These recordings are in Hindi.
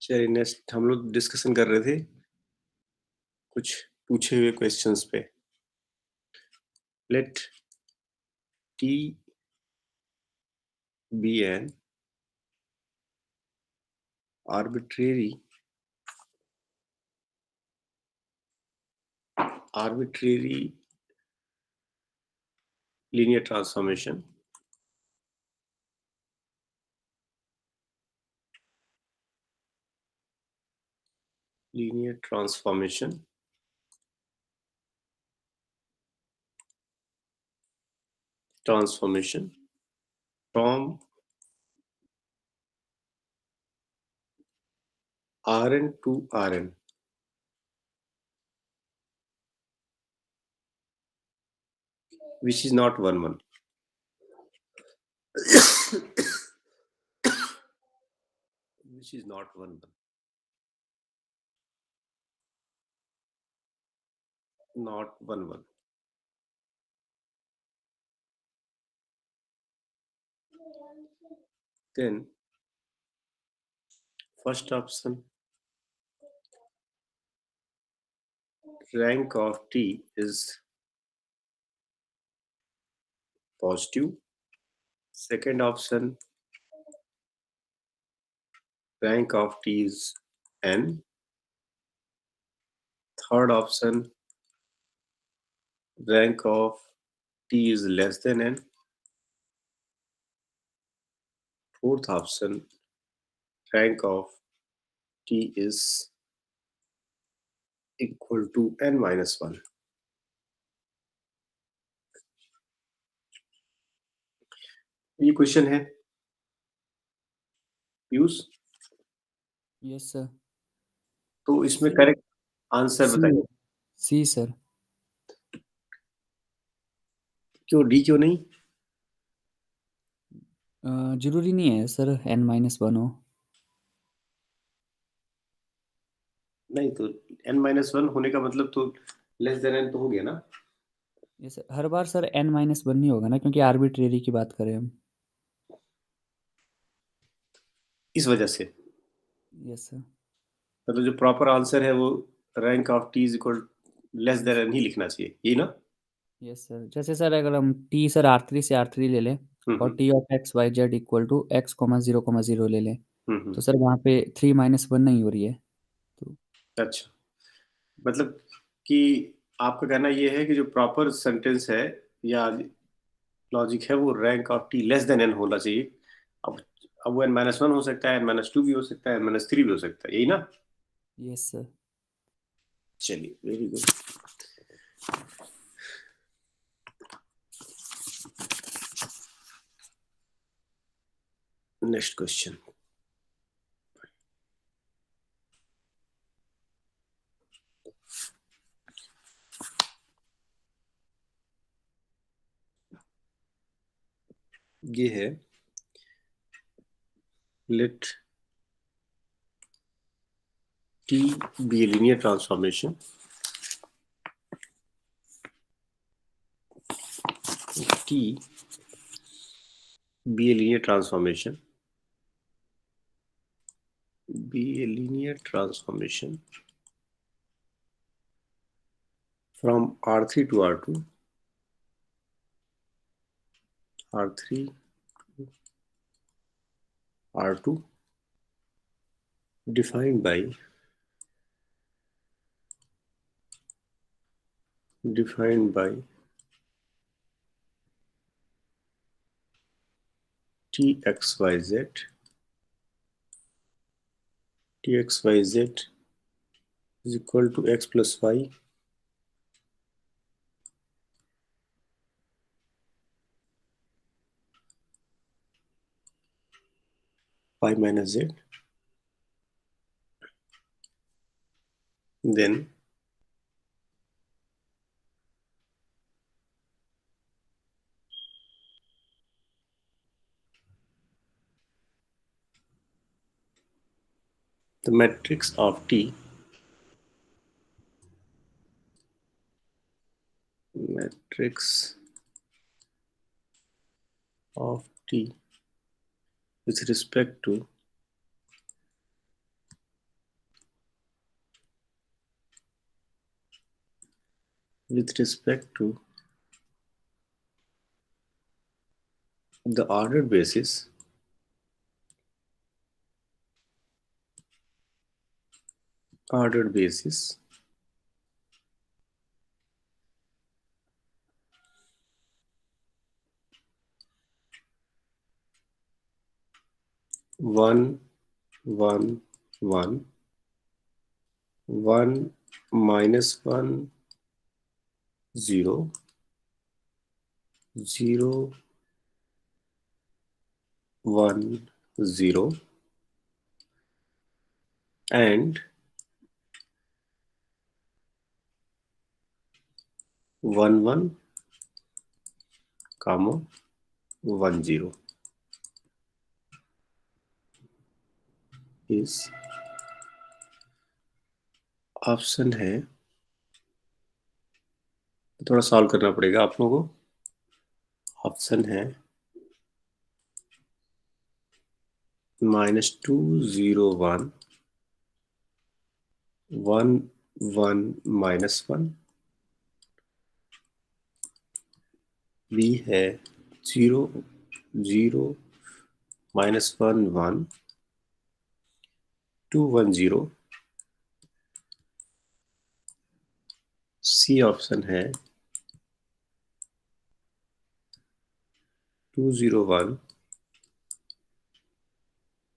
चलिए नेक्स्ट हम लोग डिस्कशन कर रहे थे कुछ पूछे हुए क्वेश्चंस पे। Let T be an arbitrary linear transformation transformation from Rn to Rn which is not 1 1 which is not 1 1 not 1 1 then first option, rank of T is positive. Second option, rank of T is n. Third option, rank of T is less than n. Fourth option, rank of T is equal to n minus 1. ये क्वेश्चन है पीयूष। Yes sir. तो इसमें करेक्ट आंसर बताइए। सी सर। क्यों डी क्यों नहीं? जरूरी नहीं है सर n-1 हो। नहीं तो n-1 होने का मतलब तो लेस देन n तो हो गया ना। यस सर, हर बार सर n-1 नहीं होगा ना, क्योंकि आर्बिट्रेरी की बात करें हम। इस वजह से यस सर। मतलब जो प्रॉपर आंसर है वो rank of T is equal less than N ही लिखना चाहिए, यही ना? यस सर, जैसे सर अगर हम t सर r3 से r3 ले लें और t of X Y Z equal to x, 0,0 ले लें, तो सर वहाँ पे 3-1 नहीं हो रही है तो। अच्छा, मतलब कि आपका कहना ये है कि जो प्रॉपर सेंटेंस है या लॉजिक है वो rank of T less than n होना चाहिए। अब वो n-1 हो सकता है, n-2 भी हो सकता है, n-3 भी हो सकता है, यही ना? Yes sir. चलिए, वेरी गुड। Next question. ये है let T be a linear transformation T be a linear transformation from R3 to R2, R3 R2 defined by txyz is equal to x plus y minus z, then the matrix of T with respect to with respect to the ordered basis one one one one minus 1 0 0 1 0 and 1 1 comma 1 0 इस ऑप्शन है। थोड़ा सॉल्व करना पड़ेगा आप लोगों को। ऑप्शन है -2 0 1 1 1 -1, बी है 0 0 -1 1 2 1 0, सी ऑप्शन है 2 0 1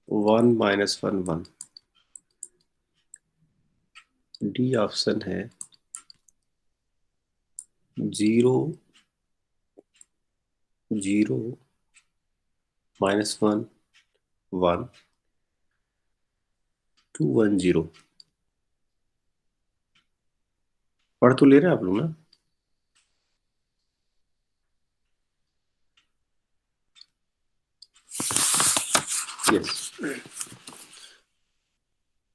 1 -1 1, डी ऑप्शन है 0 0 -1 1 2 1 0। पढ़ तो ले रहे हैं आप लोग ना? यस।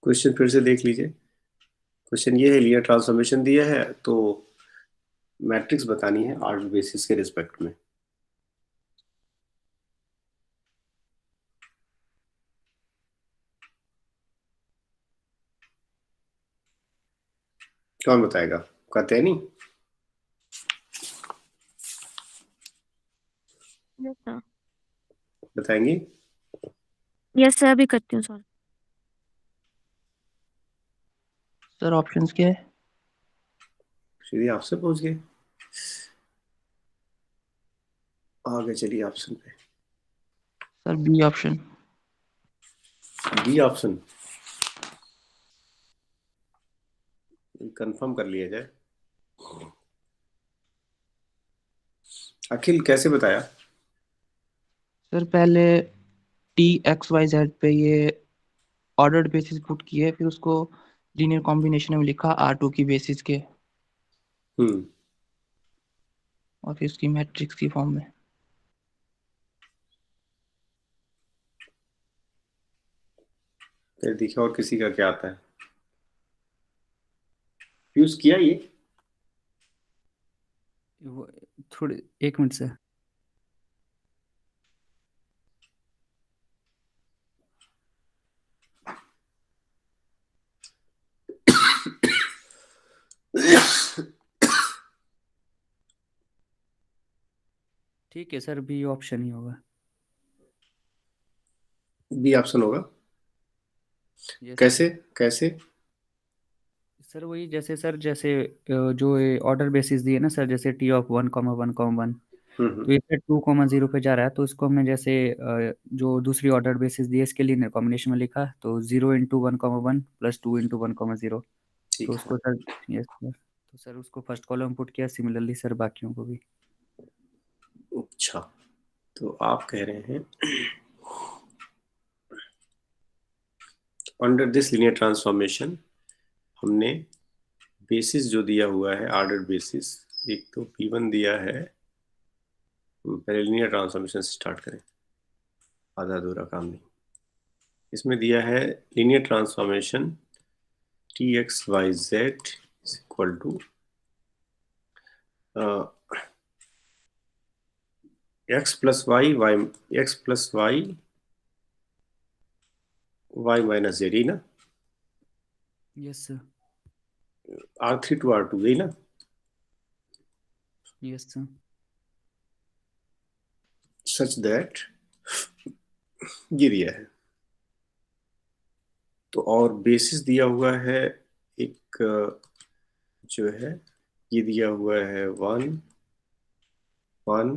क्वेश्चन फिर से देख लीजिए। क्वेश्चन ये है, लिनियर ट्रांसफॉर्मेशन दिया है तो मैट्रिक्स बतानी है ऑर्डर बेसिस के रिस्पेक्ट में। कौन बताएगा? कहते हैं नहीं? Yes sir. बताएंगे? यस सर, अभी करती हूँ सॉल्व। सर ऑप्शंस क्या है? सीधे आपसे पूछ गए। आगे चलिए ऑप्शन पे। Sir B option. B option confirm कर लिया जाए। अखिल कैसे बताया? सर पहले टी एक्स वाई जेड पे ये ऑर्डर्ड बेसिस पुट किए, फिर उसको लीनियर कॉम्बिनेशन में लिखा R2 की बेसिस के, और फिर उसकी मैट्रिक्स की फॉर्म में। फिर देखिए और किसी का क्या आता है। यूज किया ये? थोड़े 1 मिनट से। ठीक है सर, बी ऑप्शन ही होगा। बी ऑप्शन होगा? Yes, कैसे कैसे? सर वही जैसे जो ऑर्डर बेसिस दिए ना सर, जैसे टी ऑफ 1,1,1, तो ये सर 2,0 पे जा रहा है, तो इसको हमने जैसे जो दूसरी ऑर्डर बेसिस दी है इसके लिए कॉम्बिनेशन में लिखा, तो 0 × 1,1 + 2 × 1,0, ठीक तो है। उसको सर, यस सर, तो सर उसको फर्स्ट कॉलम पुट किया, सिमिलरली सर बाकियों को भी। अच्छा, तो आप कह रहे हैं अंडर दिस लीनियर ट्रांसफॉर्मेशन हमने बेसिस जो दिया हुआ है ऑर्डर बेसिस, एक तो P1 दिया है। पहले लीनियर ट्रांसफॉर्मेशन से स्टार्ट करें, आधा अधूरा काम नहीं। इसमें दिया है linear transformation Tx y z is equal to x plus y x plus y y minus Z, ना? Yes sir. R3 to R2, यही ना? Yes sir. सच दैट ये दिया है। तो और बेसिस दिया हुआ है एक जो है, ये दिया हुआ है 1 1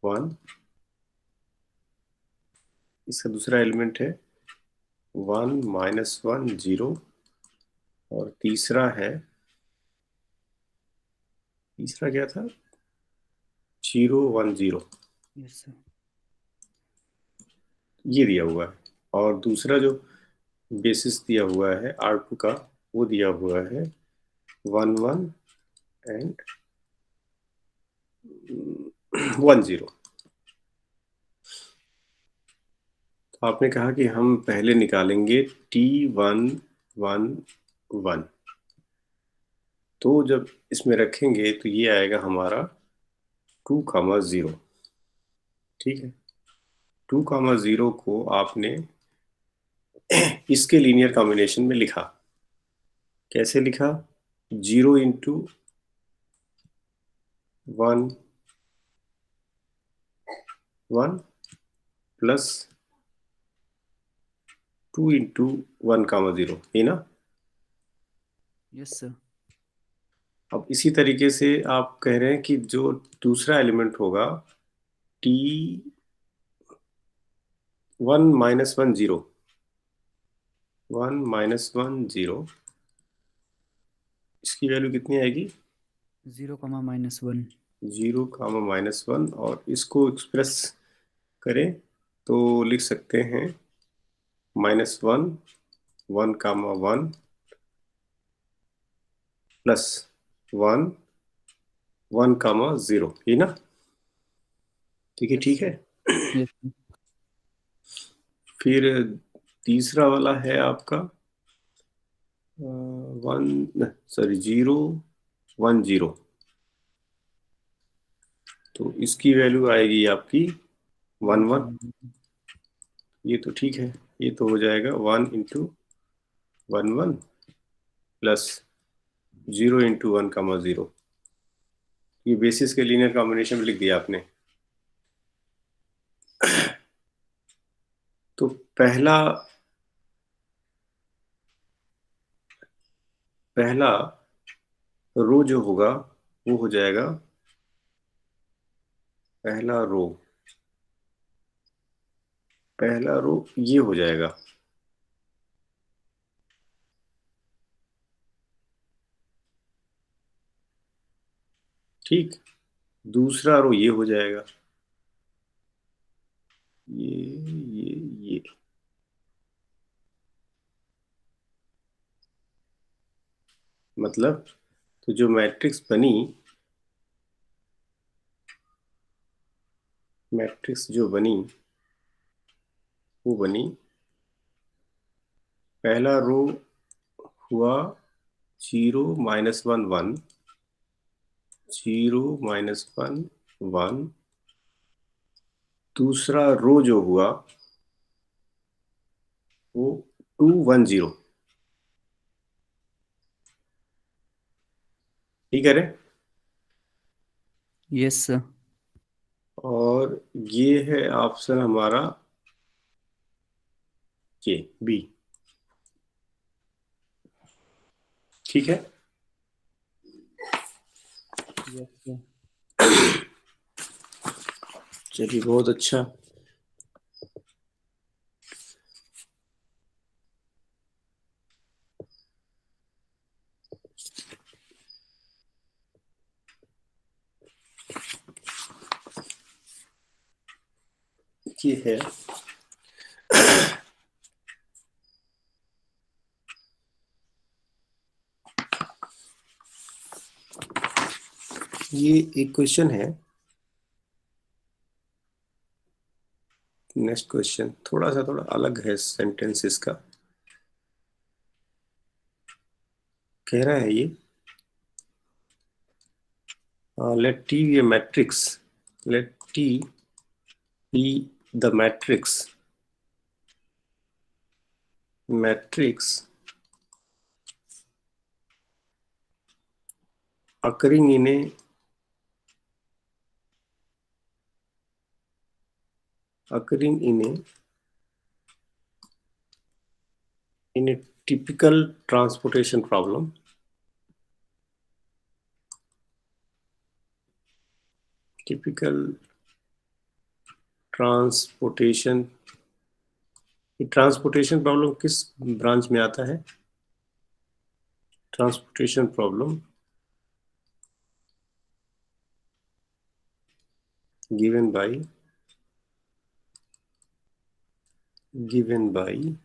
1। इसका दूसरा एलिमेंट है 1 -1 0। और तीसरा क्या था? 0 1 0। Yes sir. ये दिया हुआ है। और दूसरा जो बेसिस दिया हुआ है R2 का, वो दिया हुआ है 1 1 एंड 1 0। तो आपने कहा कि हम पहले निकालेंगे T1 1 1। तो जब इसमें रखेंगे तो ये आएगा हमारा 2 0। ठीक है। 2 0 को आपने इसके लीनियर कॉम्बिनेशन में लिखा। कैसे लिखा? 0 इंटू 1 1 प्लस 2 इंटू 1 0, है ना? Yes sir. अब इसी तरीके से आप कह रहे हैं कि जो दूसरा एलिमेंट होगा T 1 -1 0 1 -1 0, इसकी वैल्यू कितनी आएगी? 0, -1। 0, -1। और इसको एक्सप्रेस करें तो लिख सकते हैं -1 1, 1 प्लस 1 1, 0, ये ना? ठीक है, ठीक है। Yes sir. फिर तीसरा वाला है आपका 0 1 0। तो इसकी वैल्यू आएगी आपकी 1 1। ये तो ठीक है। ये तो हो जाएगा 1 इंटू 1 1 प्लस 0 इंटू 1, 0। ये बेसिस के लीनियर कॉम्बिनेशन में लिख दिया आपने। तो पहला रो जो होगा वो हो जाएगा, पहला रो ये हो जाएगा। ठीक। दूसरा रो ये हो जाएगा, ये। मतलब तो जो मैट्रिक्स जो बनी वो बनी, पहला रो हुआ 0 -1 1 0 -1 1। दूसरा रो जो हुआ वो 2 1 0। ठीक है रे? Yes sir. और ये है ऑप्शन हमारा ये बी। ठीक है। Yes sir. चलिए, बहुत अच्छा। ये है ये एक क्वेश्चन है। नेक्स्ट क्वेश्चन थोड़ा अलग है सेंटेंसेस का। कह रहा है ये let T be a matrix, let T be the matrix occurring in a occurring in a typical transportation problem. Typical transportation problem किस ब्रांच में आता है? Transportation problem given by 0101.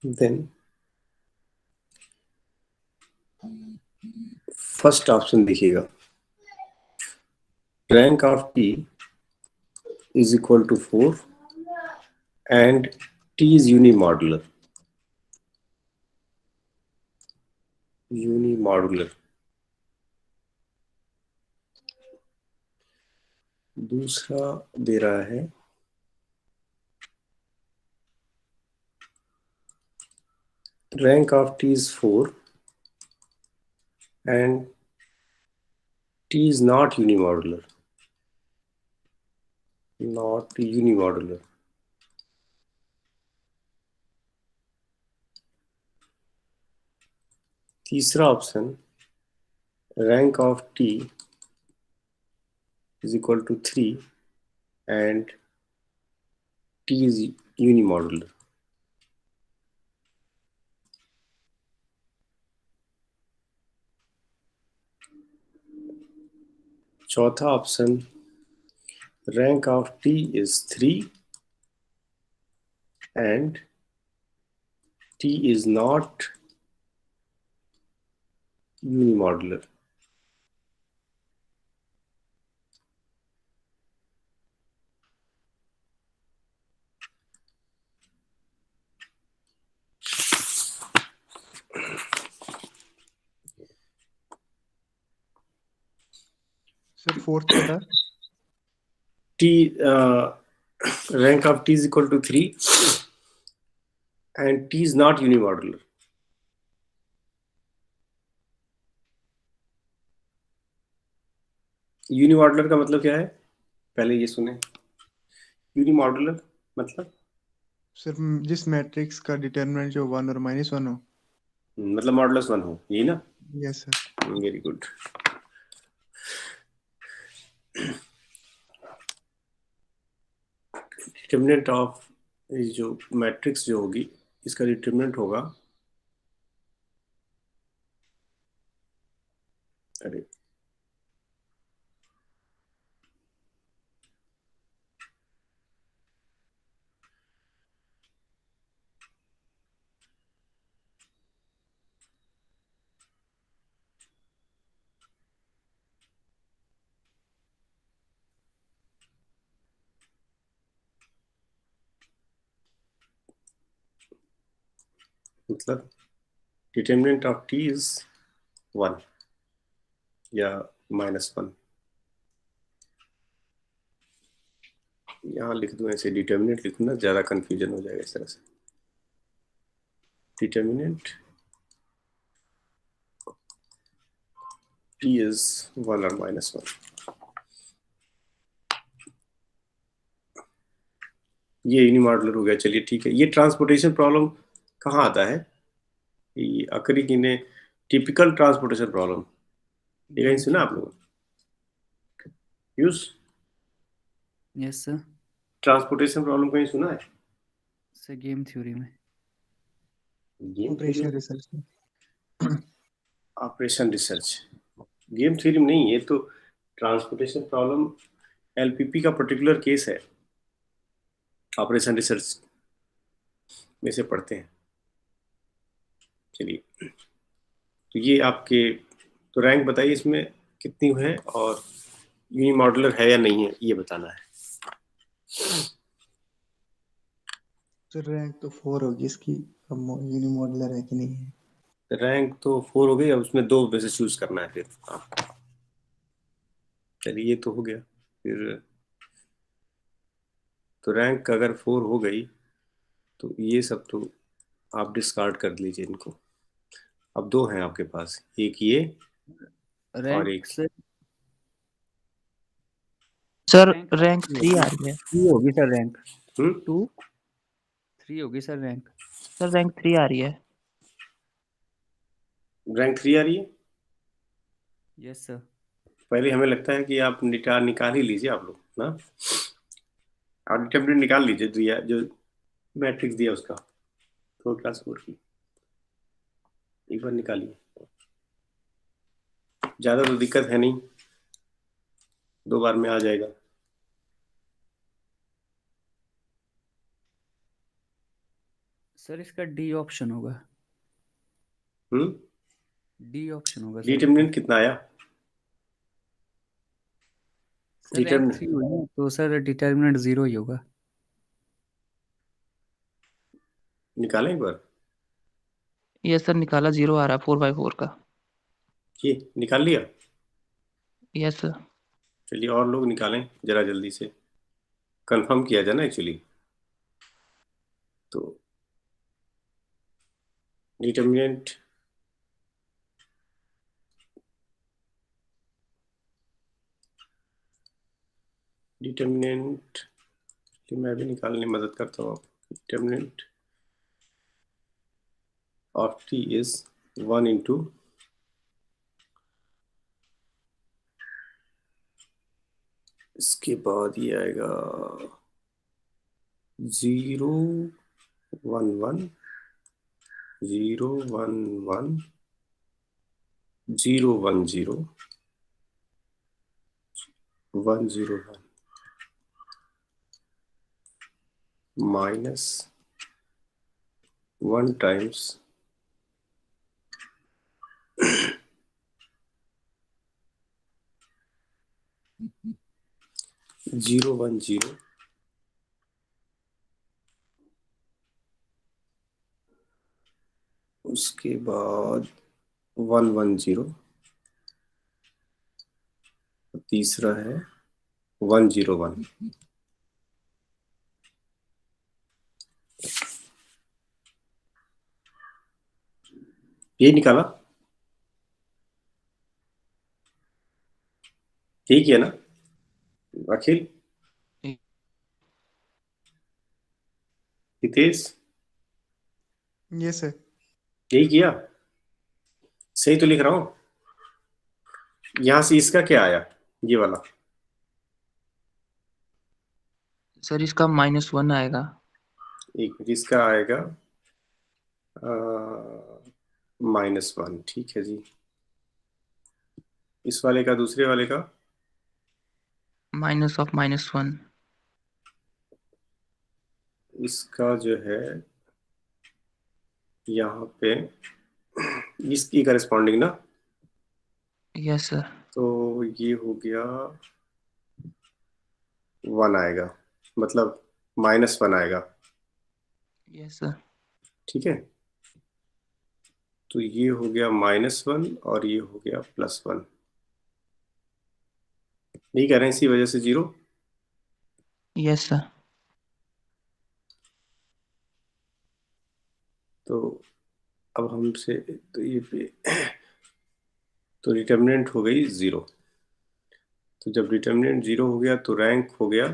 Then first option देखिएगा, rank of t is equal to 4 and t is unimodular. दूसरा दे रहा है rank of t is 4 and t is not unimodular. तीसरा option, rank of t is equal to 3 and t is unimodular. चौथा option, rank of t is 3 and t is not unimodular. Sir fourth क्या था? t rank of t is equal to 3 and t is not unimodular. यूनिमॉडुलर का मतलब क्या है, पहले ये सुने। यूनिमॉडुलर मतलब सर जिस मैट्रिक्स का डिटरमिनेंट जो 1 और -1 हो, मतलब मॉडुलस 1 हो, यही ना? Yes sir. Very good. Determinant of जो मैट्रिक्स जो होगी, इसका डिटरमिनेंट होगा, अरे मतलब डिटरमिनेंट ऑफ t इज 1 या -1। यहाँ लिख दूं, ऐसे डिटरमिनेंट लिखूं ना, ज्यादा कंफ्यूजन हो जाएगा इस तरह से। Determinant t is 1 or -1। ये यूनिमॉडुलर हो गया। चलिए ठीक है। ये ट्रांसपोर्टेशन प्रॉब्लम कहाँ आता है? ये occurring in typical transportation problem, ये कहीं सुना आप लोगों? Use yes sir. Transportation problem कहीं सुना है? सर गेम थ्योरी में। ऑपरेशन रिसर्च में। ऑपरेशन रिसर्च, गेम थ्योरी में नहीं, ये तो ट्रांसपोर्टेशन प्रॉब्लम एलपीपी का पर्टिकुलर केस है, ऑपरेशन रिसर्च में से पढ़ते हैं। चलिए, तो ये आपके, तो रैंक बताइए इसमें, कितनी है और यूनिमॉड्यूलर है या नहीं है ये बताना है। तो रैंक तो 4 होगी इसकी, अब यूनिमॉड्यूलर है कि नहीं है। रैंक तो 4 हो गई, अब उसमें 2 में से चूज करना है फिर आपको। चलिए ये तो हो गया। फिर तो रैंक अगर 4 हो गई तो ये सब तो आप डिस्कार्ड कर लीजिए इनको। अब 2 हैं आपके पास, एक ये और रैंक एक से सर रैंक रैंक 3 आ रही है। 3 होगी सर, रैंक हम्म 3 होगी सर रैंक। सर रैंक 3 आ रही है। रैंक 3 आ रही है। Yes sir. पहले हमें लगता है कि आप निकाल ही लीजिए आप लोग ना। आप डिटरमिनेंट निकाल लीजिए, दिया जो मैट्रिक्स दिया उसका, फोर क्लास 4 की एक बार निकालिए। ज्यादा तो दिक्कत है नहीं, 2 बार में आ जाएगा। सर इसका डी ऑप्शन होगा, हम्म डी ऑप्शन होगा सर इसका। डिटरमिनेंट कितना आया? सर रैंक 3 हुई ना, तो सर डिटर्मिनेंट 0 ही होगा। निकालें एक बार। ये सर निकाला 0 आ रहा है 4/4 का। ये निकाल लिया। Yes sir. चलिए और लोग निकालें जरा जल्दी से, कंफर्म किया जाए ना एक्चुअली। तो डिटरमिनेंट डिटरमिनेंट मैं भी निकालने में मदद करता हूँ आपको। Determinant of T is 1 into इसके बाद ये आएगा 0 1 1 0 1 1 0 1 0 1 0 1 माइनस 1 टाइम्स 0 1 0 उसके बाद 1 1 0 तीसरा है 1 0 1। ये निकाला, ठीक है ना अखिल, हितेश? ये सर। यही किया, सही तो लिख रहा हूं। यहां से इसका क्या आया, ये वाला? सर इसका -1 आएगा। एक इसका आएगा -1, ठीक है जी। इस वाले का, दूसरे वाले का माइनस ऑफ -1। इसका जो है यहाँ पे इसकी करस्पॉन्डिंग ना, यस सर। तो ये हो गया 1 आएगा, मतलब -1 आएगा, यस सर। ठीक है। तो ये हो गया -1 और ये हो गया +1, नहीं कह रहे हैं, इसी वजह से 0। Yes sir. तो अब हमसे तो ये तो डिटर्मिनेंट हो गई 0। तो जब डिटर्मिनेंट 0 हो गया तो रैंक हो गया,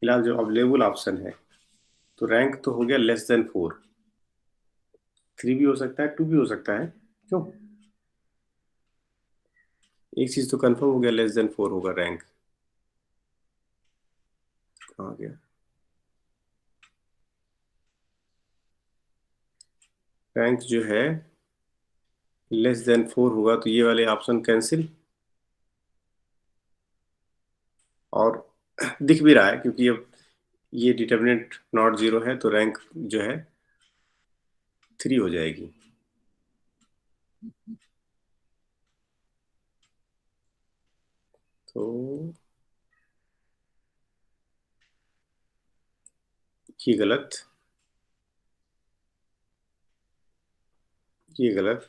फिलहाल जो अवेलेबल ऑप्शन है, तो रैंक तो हो गया <4। 3 भी हो सकता है, 2 भी हो सकता है, क्यों? एक चीज तो कंफर्म हो गया, <4 होगा रैंक। कहाँ गया रैंक? जो है <4 होगा तो ये वाले ऑप्शन कैंसिल, और दिख भी रहा है क्योंकि अब ये डिटर्मिनेंट नॉट 0 है तो रैंक जो है 3 हो जाएगी। तो ये गलत, ये गलत।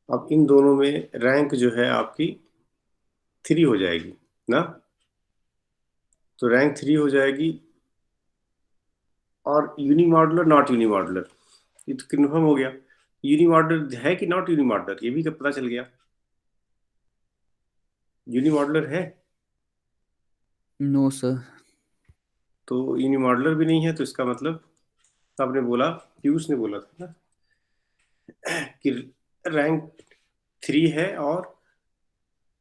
अब इन दोनों में रैंक जो है आपकी 3 हो जाएगी ना, तो रैंक 3 हो जाएगी। और यूनिमॉडुलर नॉट यूनिमॉडुलर, ये तो कन्फर्म हो गया। यूनिमॉडुलर है कि नॉट यूनिमॉडुलर, ये भी पता चल गया। यूनिमॉडुलर है, नो सर। तो यूनिमॉडुलर भी नहीं है, तो इसका मतलब आपने बोला, पीयूष ने बोला था ना कि रैंक 3 है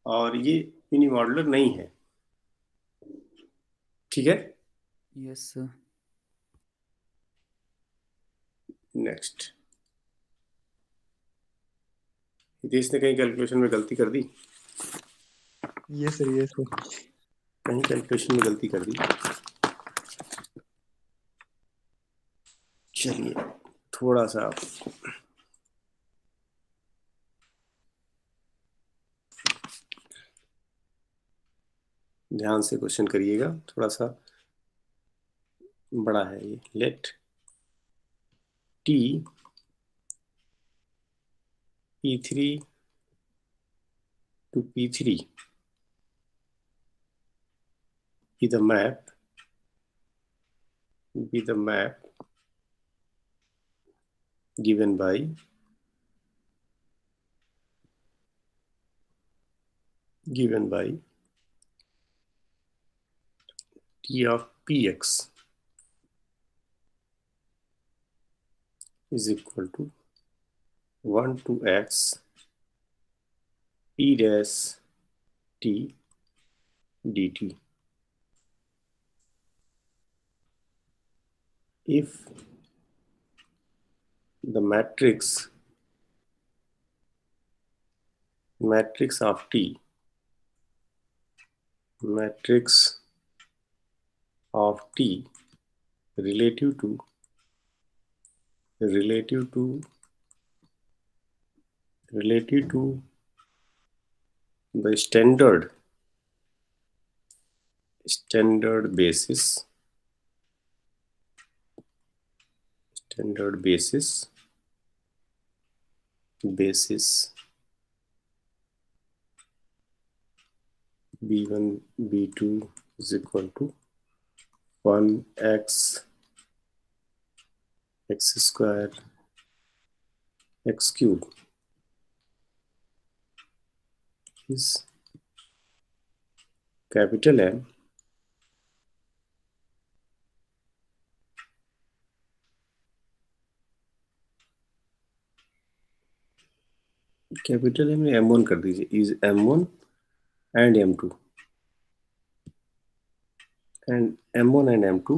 और ये यूनिमॉडुलर नहीं है। ठीक है, यस सर। नेक्स्ट। हितेश ने कहीं कैलकुलेशन में गलती कर दी, ये सर कहीं कैलकुलेशन में गलती कर दी। चलिए थोड़ा सा ध्यान से क्वेश्चन करिएगा, थोड़ा सा बड़ा है ये। Let T P3 to P3 be the map given by T of Px is equal to 1 to x P dash T dt. If the matrix of T relative to the standard basis b1 b2 is equal to 1x square x cube is capital M में M1 कर दीजिए, is M1 and M2 and M1 and M2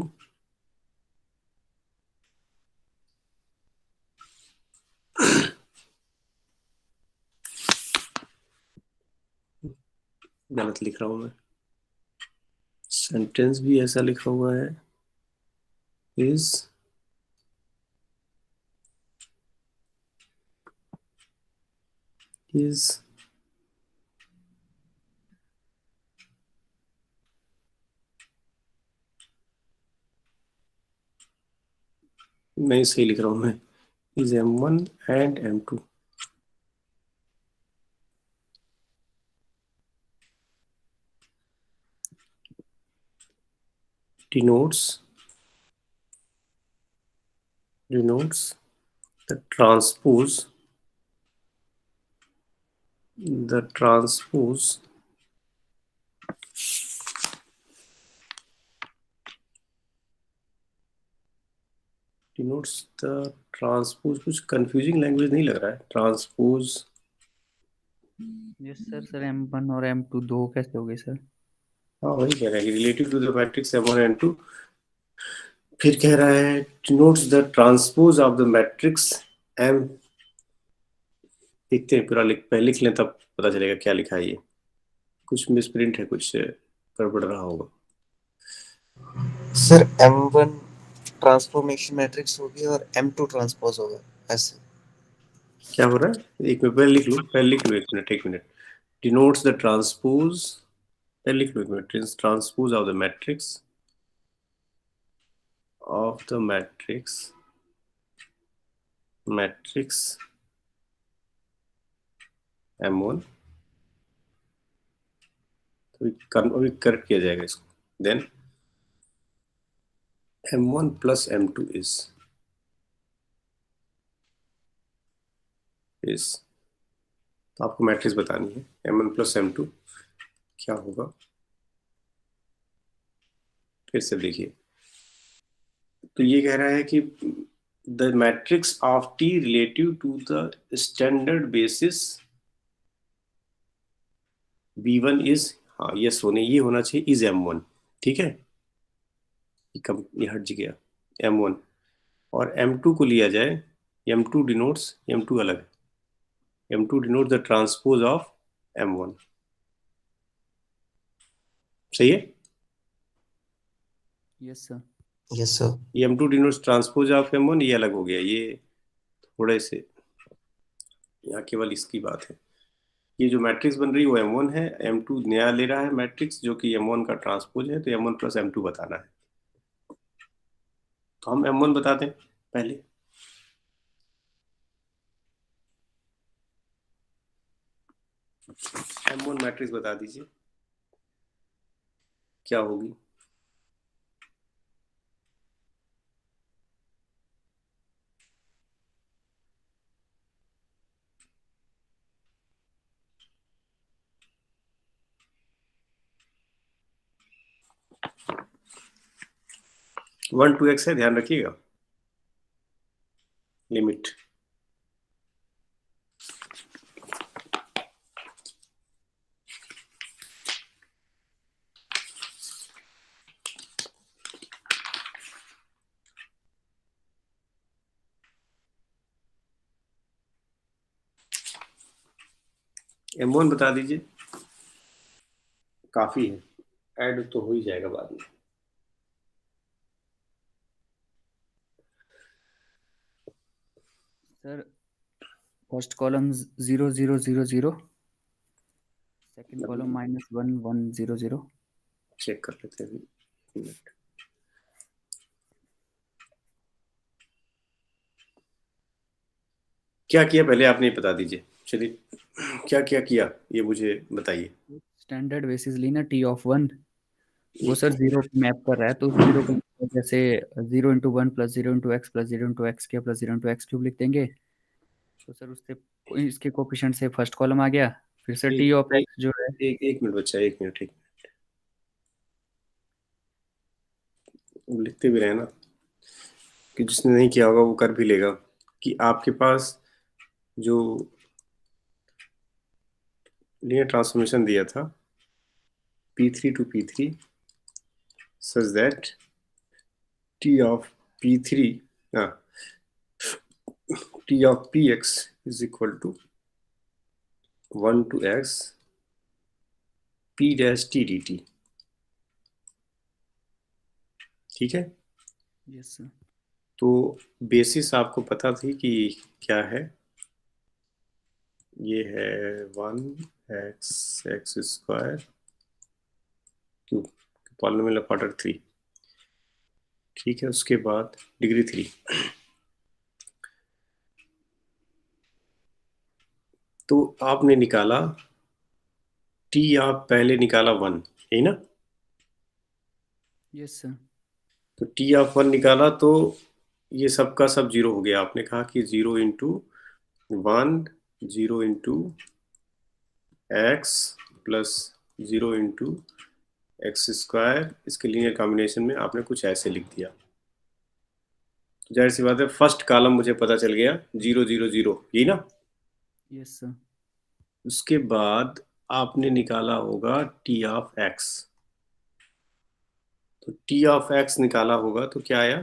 गलत लिख रहा हूं मैं, सेंटेंस भी ऐसा लिखा हुआ है, is नहीं सही लिख रहा हूं मैं, is M1 and M2 denotes the transpose कुछ कंफ्यूजिंग लैंग्वेज नहीं लग रहा है, ट्रांसपोज। यस सर M1 और M2 दो कैसे हो गए सर? हाँ वही कह रहा है, relative to the matrix M1 and M2, फिर कह रहा है denotes the transpose of the matrix M। देखते हैं पूरा पहले लिख लें तब पता चलेगा क्या लिखा है ये, कुछ मिसप्रिंट है, कुछ गड़बड़ रहा होगा। सर M1 ट्रांसफॉर्मेशन मैट्रिक्स होगी और M2 ट्रांसपोज होगा ऐसे। क्या हो रहा है, एक मिनट पहले लिख लो एक मिनट। डिनोट्स द ट्रांसपोज, पहले लिख लो एक minute, transpose of the matrix M1, तो अभी करेक्ट किया जाएगा इसको। Then M1 plus M2 is तो आपको मैट्रिक्स बतानी है। M1 plus M2 क्या होगा, फिर से देखिए। तो ये कह रहा है कि the matrix of T relative to the standard basis B1 is, हाँ ये होना चाहिए इज M1, ठीक है। ये हट गया M1, और M2 को लिया जाए, M2 डिनोट्स, M2 अलग है, M2 denotes the transpose of M1, सही है। Yes sir. Yes sir. ये M2 denotes transpose of M1, ये अलग हो गया, ये थोड़े से यहाँ केवल इसकी बात है। ये जो मैट्रिक्स बन रही है वो M1 है, M2 नया ले रहा है मैट्रिक्स जो कि M1 का ट्रांसपोज है, तो M1 प्लस M2 बताना है। तो हम M1 बता दें पहले। M1 मैट्रिक्स बता दीजिए क्या होगी। वन टू एक्स है, ध्यान रखिएगा, लिमिट। M1 बता दीजिए, काफी है, ऐड तो हो ही जाएगा बाद में। Sir first column 0 0 0 0, second column -1 1 0 0। Check कर लेते हैं अभी, मिनट। क्या किया पहले आपने बता दीजिए, चलिए क्या क्या किया ये मुझे बताइए। स्टैंडर्ड बेसिस ली ना T ऑफ 1, वो सर 0 पे मैप कर रहा है, तो 0 को जैसे 0 × 1 + 0 × x + 0 × x² + 0 × x³ लिख देंगे, तो सर उससे इसके कोफिशिएंट से फर्स्ट कॉलम आ गया, फिर से T ऑफ x जो है। एक मिनट बच्चा, एक मिनट लिखते भी रहे ना, कि जिसने नहीं किया होगा वो कर भी लेगा। कि आपके पास जो लीनियर ट्रांसफॉर्मेशन दिया था P3 to P3 such that T of P3 T of Px is equal to 1 to x P dash T dt, ठीक है। Yes sir. तो बेसिस आपको पता थी कि क्या है, ये है 1x² cube, polynomial of order 3, ठीक है। उसके बाद डिग्री 3, तो आपने निकाला T, आप पहले निकाला 1, यही ना। Yes sir. तो T ऑफ 1 निकाला तो ये सब का सब 0 हो गया। आपने कहा कि 0 × 1 0 × x प्लस 0 × x², इसके लीनियर कॉम्बिनेशन में आपने कुछ ऐसे लिख दिया। तो जाहिर सी बात है फर्स्ट कॉलम मुझे पता चल गया 0 0 0, यही ना। Yes sir. उसके बाद आपने निकाला होगा T ऑफ x, तो T ऑफ x निकाला होगा तो क्या आया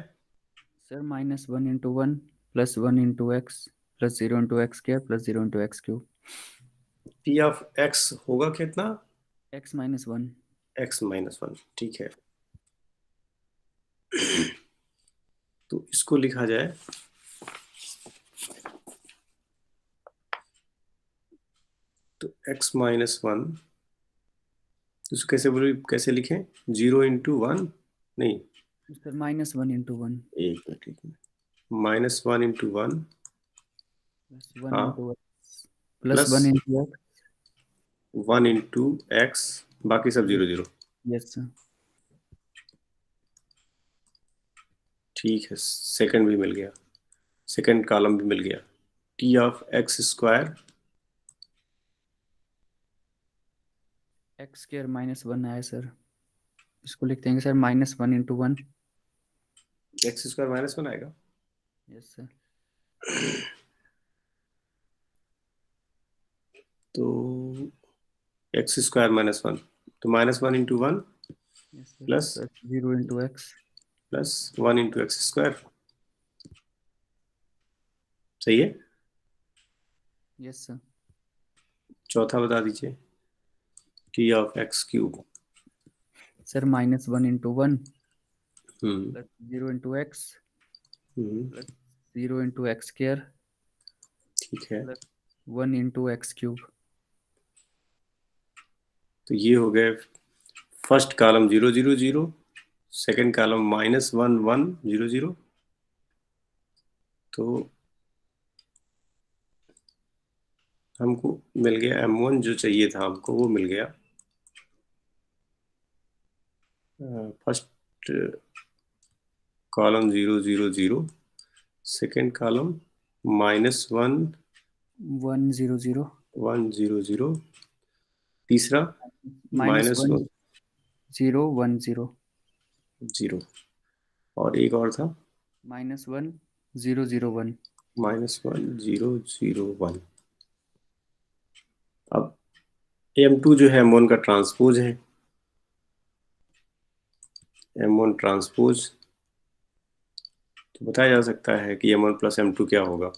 sir -1 × 1 + 1 × x + 0 × x² + 0 × x³। T of x होगा कितना, x -1। x -1, ठीक है। तो इसको लिखा जाए x माइनस 1, तो कैसे बोले, कैसे लिखें? 0 इंटू 1 नहीं, सर -1 इंटू 1 एक मिनट, -1 इंटू 1 प्लस 1 हाँ into plus plus 1 into x 1 into x, बाकी सब 0 0। Yes sir. ठीक है, सेकंड भी मिल गया, सेकंड कॉलम भी मिल गया। T of x square x square -1 आया सर, इसको लिख देंगे सर -1 इंटू 1। एक्स स्क्वायर -1 आएगा। Yes sir. तो एक्स स्क्वायर -1, तो -1 into 1 yes sir plus 0 into x plus 1 into x square, सही है। Yes sir. चौथा बता दीजिए, T of x cube. Sir -1 into 1 hmm plus 0 into x hmm, plus 0 into x square ठीक है। Plus 1 into x cube. तो ये हो गए फर्स्ट कॉलम 0 0 0, सेकंड कॉलम -1 1 0 0। तो हमको मिल गया m1 जो चाहिए था हमको, वो मिल गया। फर्स्ट कॉलम 0 0 0, सेकंड कॉलम -1 1 0 0 1 0 0, तीसरा -1 -1 0 1 0 0, और एक और था -1 0 0 1। -1 0 0 1। अब m2 जो है m1 का ट्रांसपोज है, m1 ट्रांसपोज, तो बताया जा सकता है कि m1 प्लस m2 क्या होगा,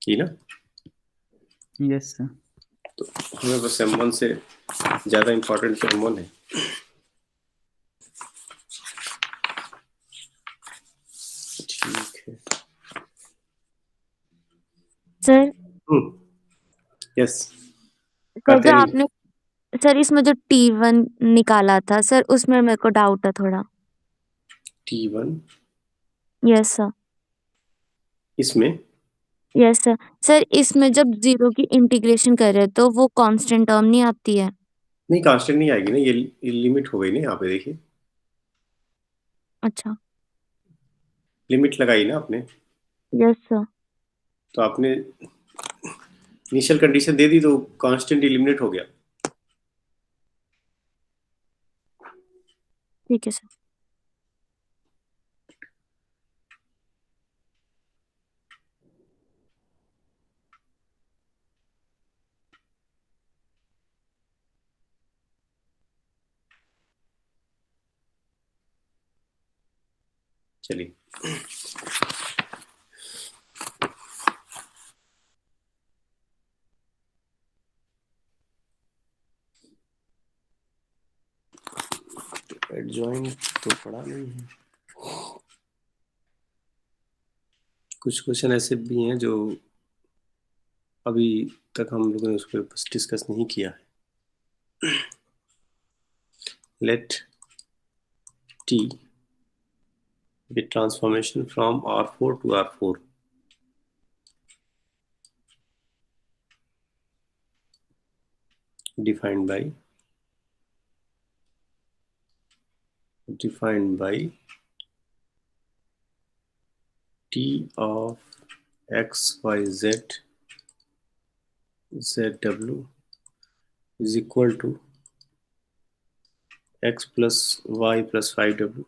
ये ना। Yes sir. तो हमें बस m1 से ज़्यादा इम्पोर्टेंट तो m1 है। ठीक है सर यस, सर करते जो नहीं। आपने सर इसमें जो T1 निकाला था सर, उसमें मेरे को डाउट है थोड़ा। T1 yes sir. इसमें यस सर। सर इसमें जब 0 की इंटीग्रेशन कर रहे तो वो कांस्टेंट टर्म नहीं आती है? नहीं, कांस्टेंट नहीं आएगी ना, ये लिमिट हो गई ना, यहाँ पे देखिए अच्छा। लिमिट लगाई ना आपने, यस सर। तो आपने इनिशियल कंडीशन दे दी तो कांस्टेंट एलिमिनेट हो गया। ठीक है सर। चलिए एडजॉइंट तो पढ़ा नहीं है, कुछ क्वेश्चन ऐसे भी हैं जो अभी तक हम लोगों ने उस पर डिस्कस नहीं किया है। Let t be transformation from R4 to R4, defined by t of x y z zw is equal to x plus y plus 5w,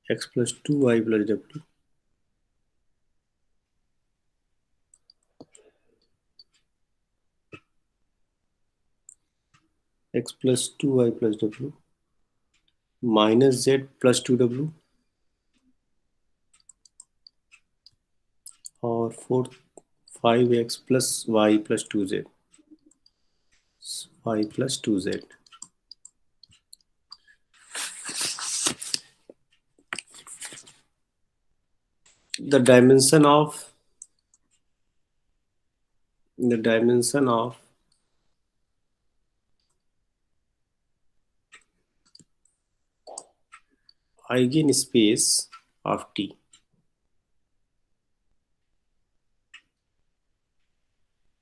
x plus 2y plus w, x plus 2y plus w minus z plus 2w, और fourth 5x plus y plus 2z, y plus 2z। the dimension of eigenspace of T.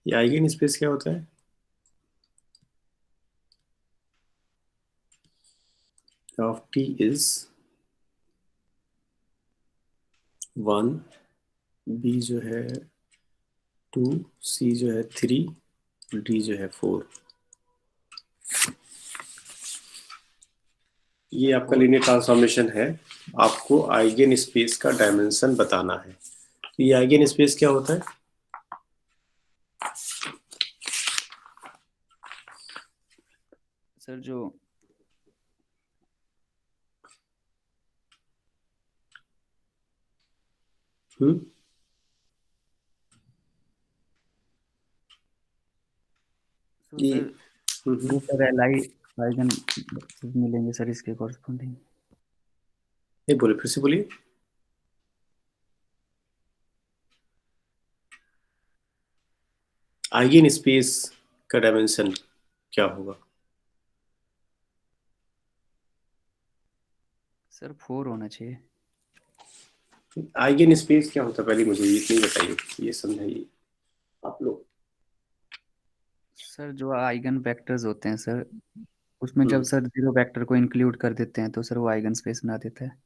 ये eigenspace क्या होता है? Of T is 1, B जो है 2, C जो है 3, D जो है 4. ये आपका लीनियर ट्रांसफॉर्मेशन है. आपको आइगन स्पेस का डायमेंशन बताना है. तो ये आइगन स्पेस क्या होता है? सर जो ये वो सर एलआई आइगन मिलेंगे सर इसके कॉरस्पॉन्डिंग. नहीं बोले, फिर से बोलिए. आइगन स्पेस का डायमेंशन क्या होगा? सर 4 होना चाहिए. आइगन स्पेस क्या होता है पहले मुझे इतनी बताइए, ये समझाइए आप लोग. सर जो आइगन वेक्टर्स होते हैं सर, उसमें जब सर जीरो वेक्टर को इंक्लूड कर देते हैं तो सर वो आइगन स्पेस बना देता है.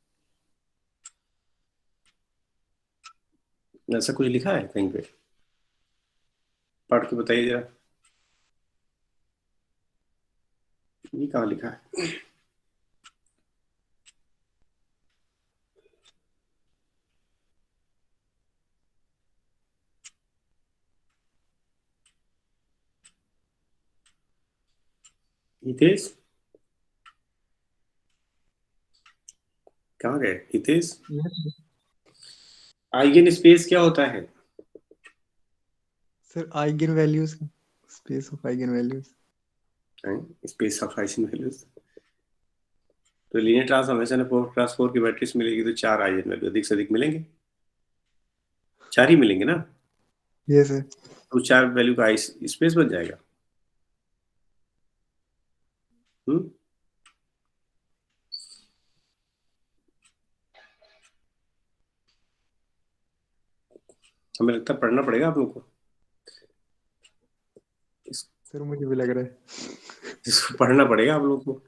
ऐसा कुछ लिखा है कहीं पे? पढ़ के बताइए जरा. ये कहाँ लिखा है? हितेश, कहाँ गए हितेश? आइगन स्पेस क्या होता है? Sir eigen values, space of eigen values. Space of eigen values. तो लीनियर ट्रांसफॉर्मेशन है 4x4 की मैट्रिक्स मिलेगी तो 4 आइगन वैल्यू अधिक से अधिक मिलेंगे. 4 ही मिलेंगे ना? Yes sir. तो 4 वैल्यू का स्पेस बन जाएगा. हमें लगता है पढ़ना पड़ेगा आप लोग को. सर मुझे भी लग रहा है इसको पढ़ना पड़ेगा आप लोग को.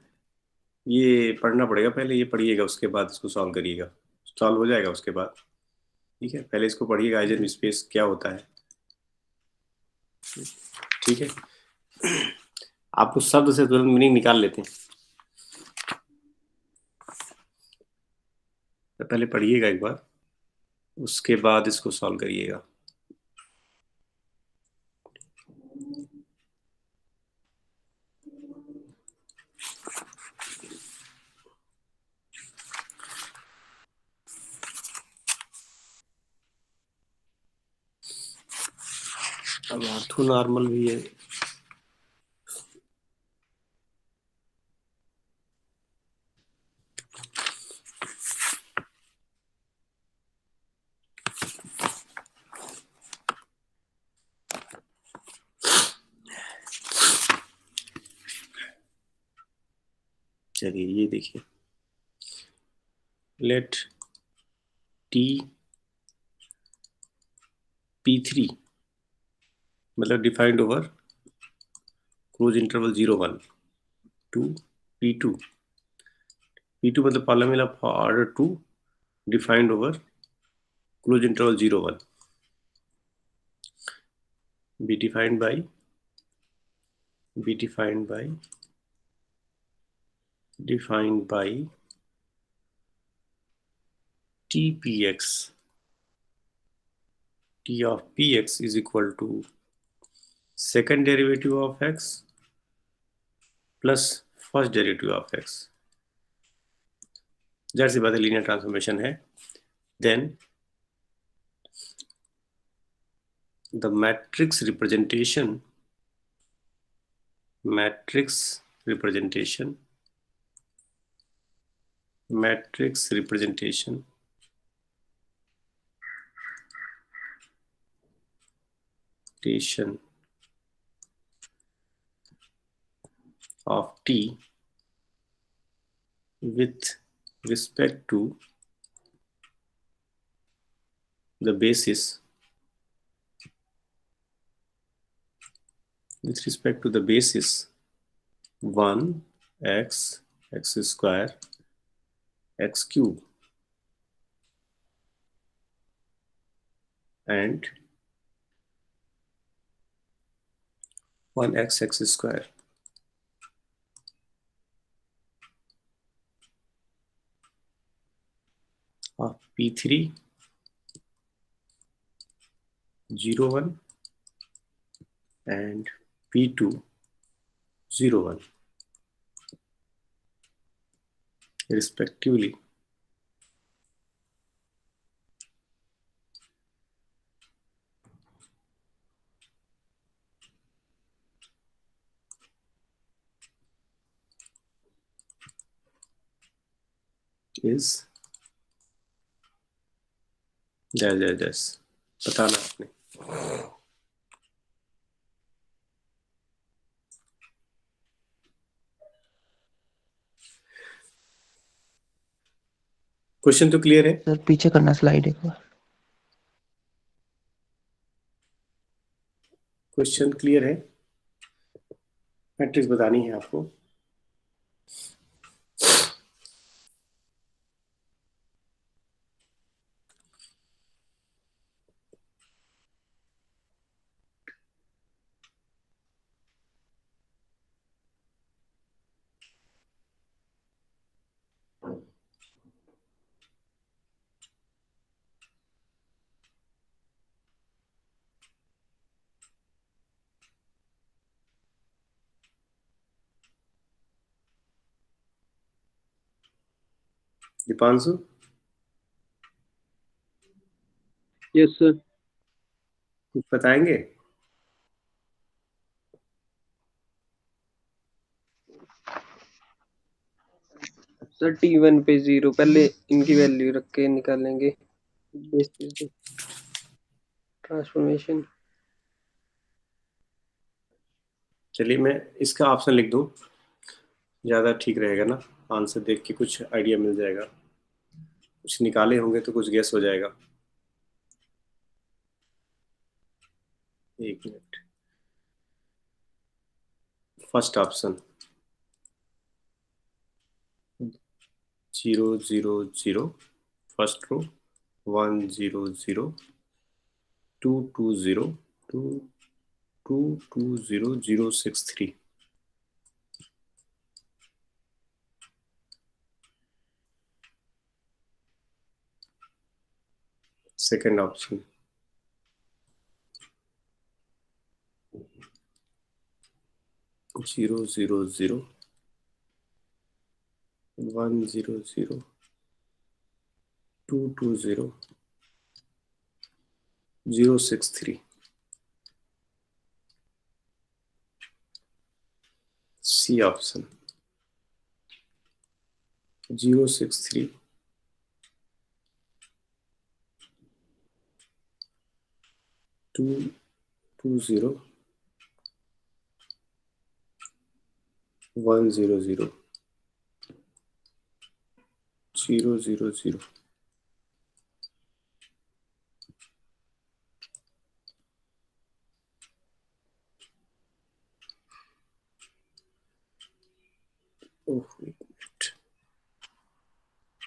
ये पढ़ना पड़ेगा पहले. ये पढ़िएगा उसके बाद इसको सॉल्व करिएगा. सॉल्व हो जाएगा उसके बाद. ठीक है, पहले इसको पढ़िएगा आइगन स्पेस क्या होता है. ठीक है, आप उस शब्द से तुरंत मीनिंग निकाल लेते हैं. तो पहले पढ़िएगा एक बार, उसके बाद इसको सॉल्व करिएगा. अब ऑर्थो नॉर्मल भी है. चलिए ये देखिए, लेट टी P3 मतलब defined over close interval 0, 1 to P2. P2 मतलब polynomial of order 2 defined over closed interval 0, 1 be defined by TPX. T of Px is equal to second derivative of x plus first derivative of x. जाहिर सी बात है लीनियर ट्रांसफॉर्मेशन है. Then the matrix representation representation of t with respect to the basis with respect to the basis 1 x x square x cube and 1 x x square of P3 0 1 and P2 0 1 respectively. Is बताना आपने। क्वेश्चन तो क्लियर है सर पीछे करना स्लाइड एक बार। क्वेश्चन क्लियर है। मैट्रिक्स बतानी है आपको। Deepanshu, yes sir. कुछ बताएंगे? सर T1 पे 0 पहले इनकी वैल्यू रख के निकालेंगे ट्रांसफॉर्मेशन। चलिए मैं इसका ऑप्शन लिख दूं, ज़्यादा ठीक रहेगा ना, आंसर देख के कुछ आइडिया मिल जाएगा। कुछ निकाले होंगे तो कुछ गेस हो जाएगा। एक minute. First option 0 0 0 first row 1 0 0 2 2 0 2 2 2 0 0 6 3 second option 0 0 0 1 0 0 2 2 0 0 6 3 C option 0 6 3 2 2 0 1 0 0 0 0 0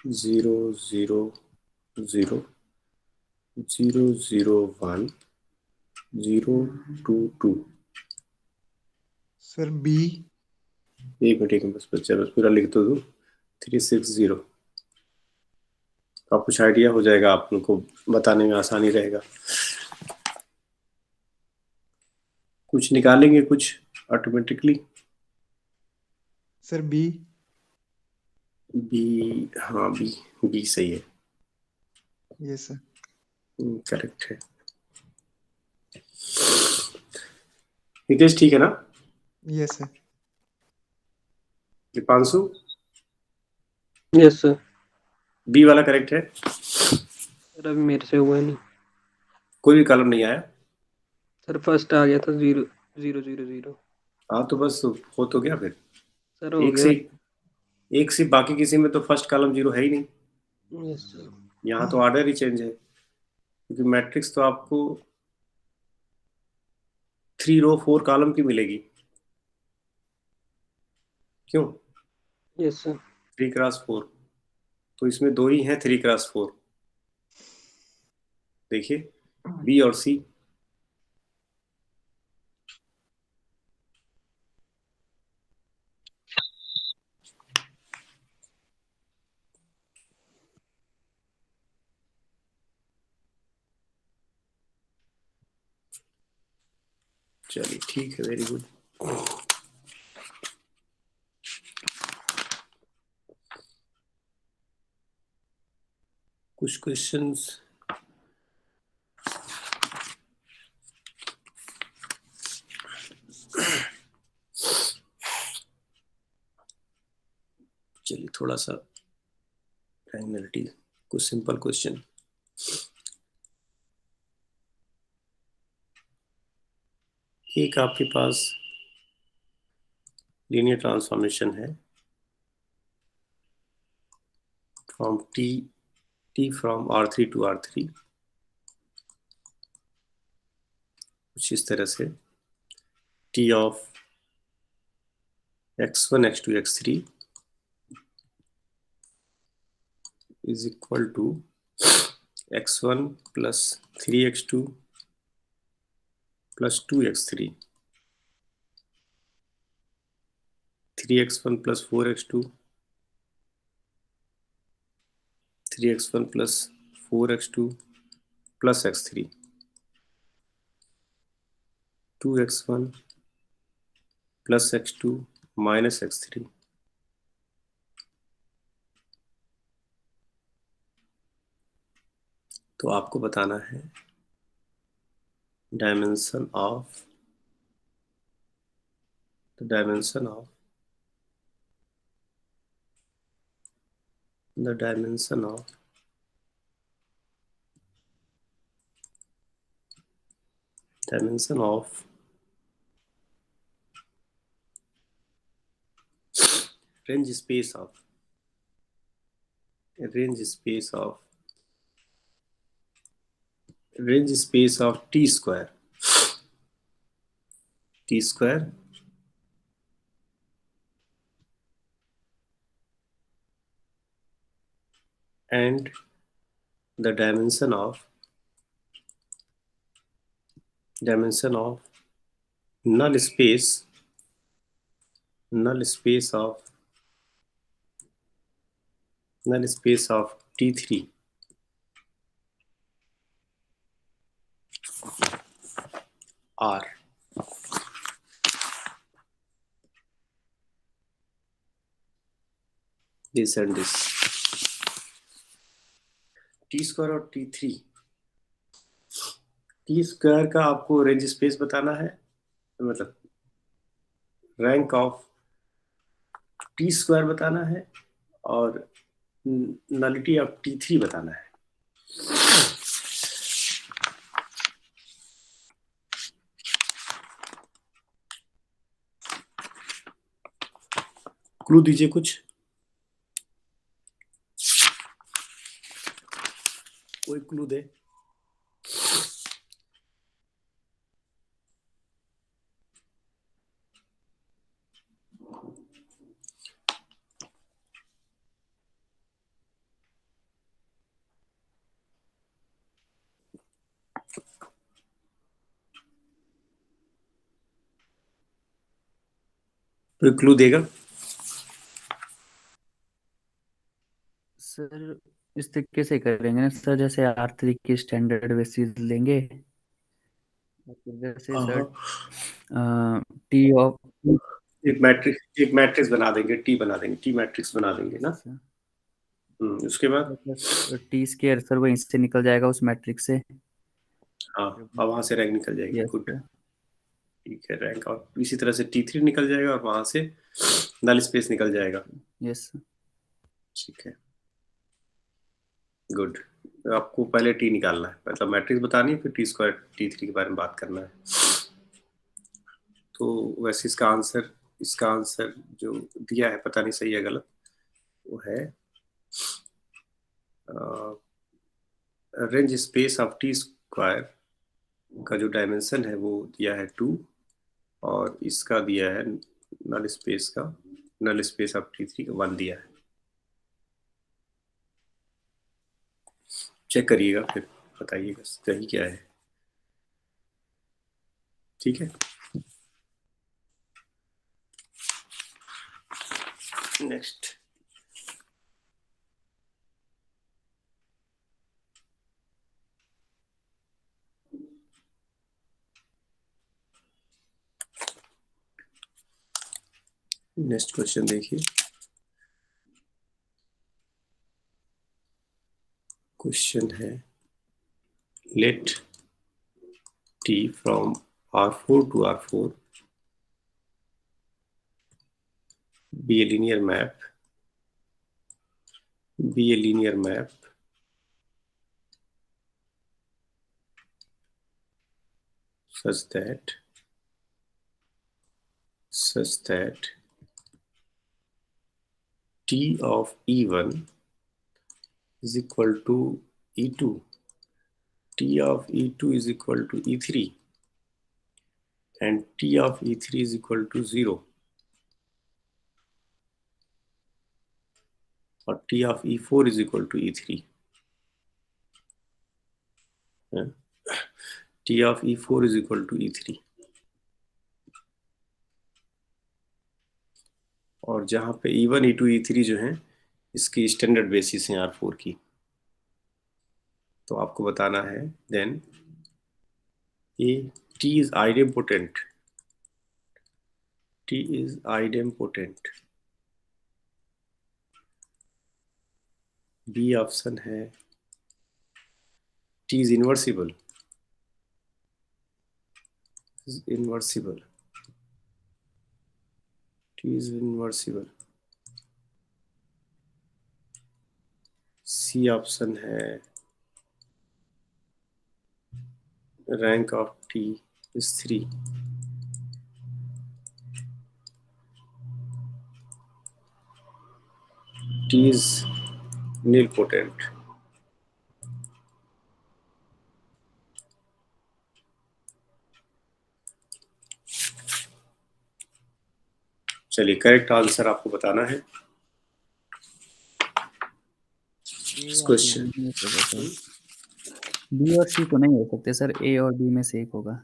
0 0 0 0 0 1 0 2 2 sir B. एक मिनट बस पूरा लिख तो दूं। 3 6 0 आप कुछ आइडिया हो जाएगा, आप लोगों को बताने में आसानी रहेगा। कुछ निकालेंगे कुछ ऑटोमेटिकली। Sir B. बी, हाँ बी सही है। Yes sir. करेक्ट है। हितेश ठीक है ना? Yes sir. Deepanshu, yes sir. B वाला करेक्ट है। सर अभी मेरे से हुआ नहीं। कोई भी कॉलम नहीं आया। सर फर्स्ट आ गया था 0 0 0 0। हाँ तो बस हो तो गया फिर। सर हो एक गया। से एक से बाकी किसी में तो फर्स्ट कॉलम 0 है ही नहीं। Yes sir. यहाँ तो ऑर्डर ही चेंज है, क्योंकि मैट्रिक्स तो आपको 3 रो 4 कॉलम की मिलेगी। क्यों? Yes sir. 3x4, तो इसमें 2 ही हैं 3x4। देखिए बी और सी। चलिए ठीक है, वेरी गुड। कुछ क्वेश्चंस चलिए थोड़ा सा ट्रायंगुलरिटी, कुछ सिंपल क्वेश्चन। एक आपके पास लीनियर ट्रांसफॉर्मेशन है from t from R3 to R3, कुछ इस तरह से t of x1 x2 x3 is equal to x1 plus 3x2 plus 2x3, 3x1 plus 4x2, 3x1 plus 4x2 plus x3, 2x1 plus x2 minus x3। तो आपको बताना है dimension of the dimension of range space of t square and the dimension of null space of T3 R। this and this t square और t3, टी स्क्वायर का आपको रेंज स्पेस बताना है, मतलब रैंक ऑफ टी स्क्वायर बताना है, और नलिटी ऑफ T3 बताना है। क्लू दीजिए कुछ, कोई क्लू दे। कोई क्लू देगा? सर इस तरीके से करेंगे ना सर, जैसे R3 की स्टैंडर्ड बेसिस लेंगे, जैसे सर टी ऑफ एक मैट्रिक्स बना देंगे, टी मैट्रिक्स बना देंगे ना। उसके बाद टी स्क्वायर सर वहीं से निकल जाएगा उस मैट्रिक्स से। हाँ, और वहां से रैंक निकल जाएगी। Yes good, sir. ठीक है। रैंक और इसी तरह से T3 निकल जाएगा और वहां से नल स्पेस निकल जाएगा। Yes sir. ठीक है। गुड। आपको पहले टी निकालना है, मतलब मैट्रिक्स बतानी है, फिर टी स्क्वायर टी थ्री के बारे में बात करना है। तो वैसे इसका आंसर जो दिया है, पता नहीं सही है गलत, वो है range space of T square का जो डायमेंशन है वो दिया है 2, और इसका दिया है null space of T three का 1 दिया है। चेक करिएगा फिर बताइएगा सही क्या है। ठीक है, नेक्स्ट। नेक्स्ट क्वेश्चन देखिए। क्वेश्चन है let t from R4 to R4 be a linear map such that t of E1 is equal to E2, t of E2 is equal to E3, and t of E3 is equal to 0, or t of E4 is equal to E3. T of E4 is equal to E3. और जहाँ पे E1, E2, E3 जो हैं, इसकी स्टैंडर्ड बेसिस हैं R4 की। तो आपको बताना है then A, T is idempotent. T is idempotent. B option है T is inversible. Inversible. T is inversible. C option है rank of T is 3. T is nilpotent. चलिए, करेक्ट आंसर आपको बताना है इस क्वेश्चन। बी और सी तो नहीं हो सकते सर, ए और बी में से एक होगा।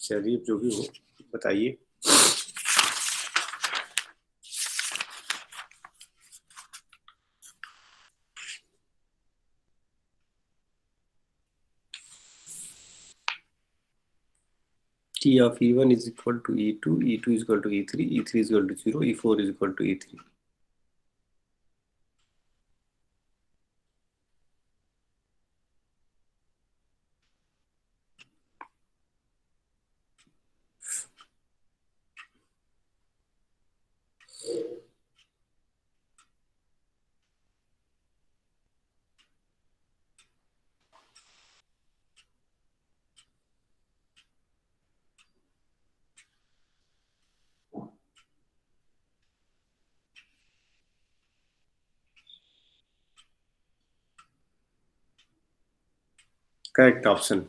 चलिए, जो भी हो बताइए। T of E1 is equal to E2, E2 is equal to E3, E3 is equal to 0, E4 is equal to E3. Correct option.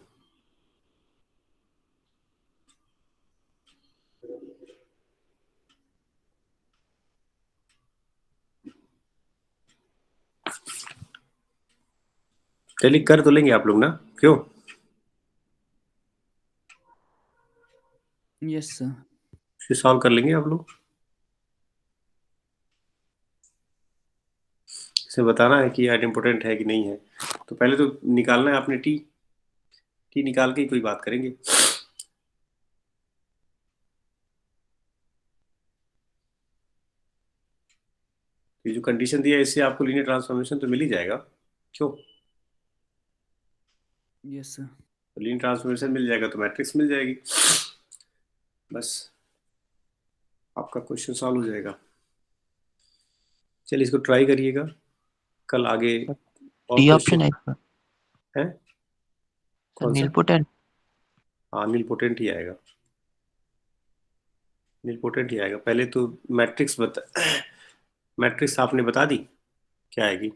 चलिए, कर तो लेंगे आप लोग ना, क्यों? Yes sir. इसे सॉल्व कर लेंगे आप लोग। इसे बताना है कि आइडेंटिपोटेंट है कि नहीं है। तो पहले तो निकालना है आपने टी निकाल के ही कोई बात करेंगे। ये जो कंडीशन दिया है, इससे आपको लीनियर ट्रांसफॉर्मेशन तो मिल ही जाएगा, क्यों? Yes sir. तो लीनियर ट्रांसफॉर्मेशन मिल जाएगा तो मैट्रिक्स मिल जाएगी, बस आपका क्वेश्चन सॉल्व हो जाएगा। चलिए, इसको ट्राई करिएगा, कल आगे और डी क्वेश्चन ऑप्शन है इसका है सर, कौन सा? नीलपोटेंट। हाँ नीलपोटेंट ही आएगा, नीलपोटेंट ही आएगा। पहले तो मैट्रिक्स बता मैट्रिक्स आपने बता दी क्या आएगी,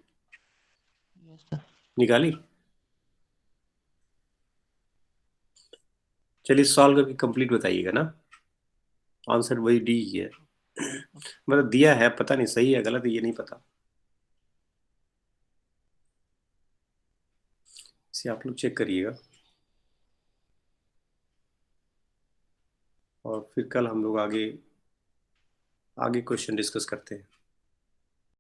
यस सर। निकाली? चलिए सॉल्व करके कंप्लीट बताइएगा ना। आंसर वही डी ही है। मतलब दिया है, पता नहीं सही है गलत है ये नहीं पता, इसे आप लोग चेक करिएगा। और फिर कल हम लोग आगे आगे क्वेश्चन डिस्कस करते हैं।